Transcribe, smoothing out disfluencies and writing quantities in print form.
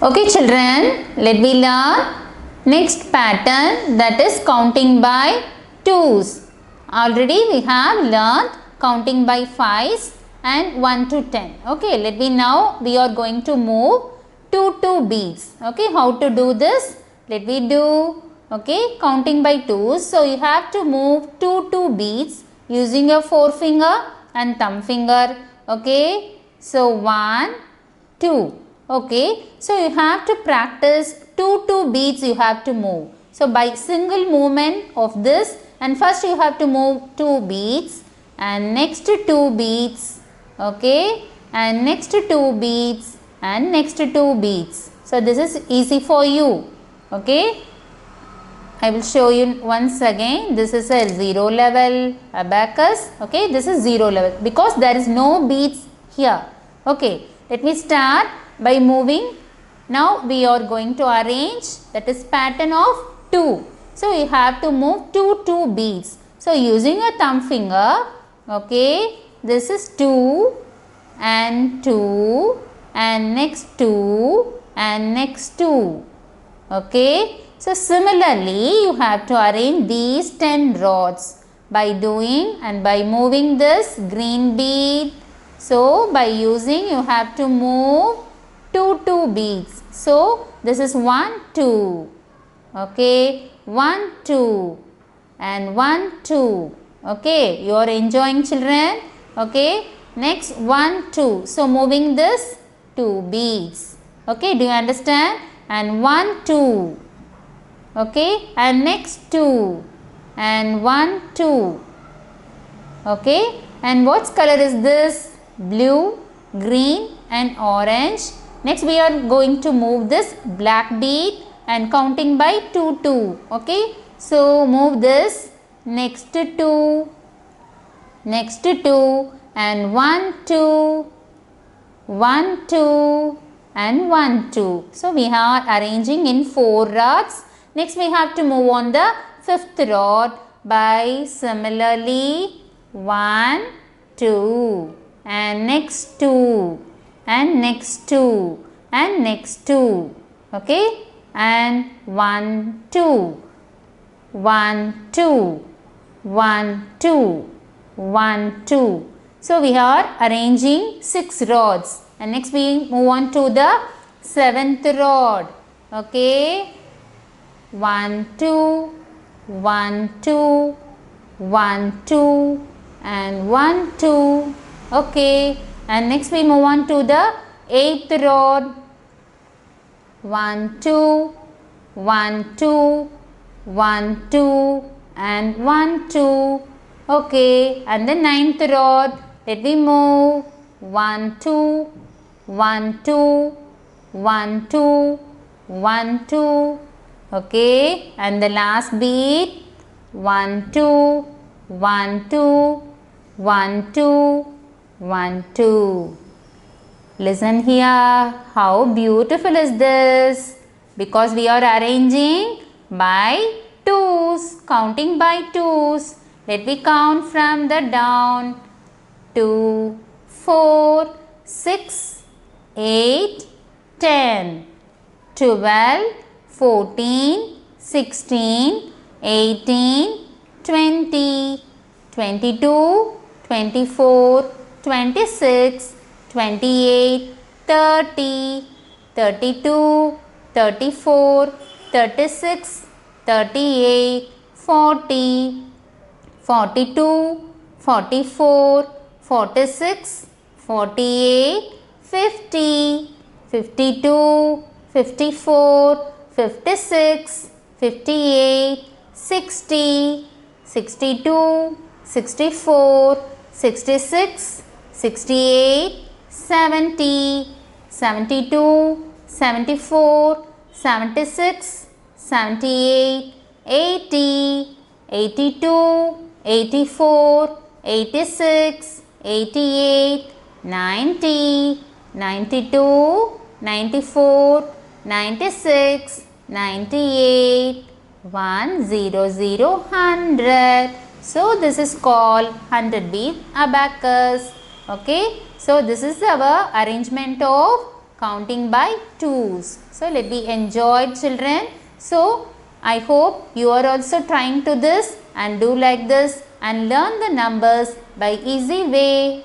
Okay children, let me learn next pattern, that is counting by twos. Already we have learned counting by fives and 1 to 10. Okay, we are going to move 2 beats. Okay, how to do this? Let me do. Okay, counting by twos. So you have to move 2 beats using your forefinger and thumb finger. Okay, so 1, 2. Okay, so you have to practice 2 beats you have to move. So by single movement of this, and first you have to move 2 beats and next 2 beats. Okay, and next 2 beats and next 2 beats. So this is easy for you. Okay, I will show you once again. This is a 0 level abacus. Okay, this is 0 level because there is no beats here. Okay, let me start by moving. Now we are going to arrange, that is pattern of 2. So you have to move 2 beats. So using your thumb finger, okay, this is 2 and 2 and next 2 and next 2. Okay, so similarly you have to arrange these 10 rods by doing and by moving this green bead. So by using, you have to move 2 beats. So this is 1 2. Okay, 1 2 and 1 2. Okay, you are enjoying children. Okay, next 1 2. So moving this 2 beats. Okay, do you understand? And 1 2. Okay, and next 2 and 1 2. Okay, and what color is this? Blue, green and orange. Next we are going to move this black bead and counting by 2 2. Okay, so move this next 2, next 2 and 1 2, 1 2 and 1 2. So we are arranging in 4 rods. Next we have to move on the 5th rod by similarly 1 2 and next 2 and next 2 and next 2. Okay, and 1 2, 1 2, 1 2, 1 2. So we are arranging 6 rods, and next we move on to the 7th rod. Okay, 1 2, 1 2, 1 2 and 1 2. Okay, and next we move on to the 8th rod. 1 2, 1 2, 1 2 and 1 2. Okay, and the 9th rod, let me move 1 2, 1 2, 1 2, 1 2. Okay, and the last beat 1 2, 1 2, 1 2, 1 2. Listen here, how beautiful is this? Because we are arranging by twos, counting by twos. Let me count from the down. 2 4 6 8 10 12 14 16 18 20 22 24 26 28 30 32 34 36 38 40 42 44 46 48 50 52 54 56 58 60 62 64 66 68 70 72 74 76 78 80 82 84 86 88 90 92 94 96 98 100 100. So this is called 100 beat abacus. Okay, so this is our arrangement of counting by twos. So let me enjoy, children. So I hope you are also trying to this and do like this and learn the numbers by easy way.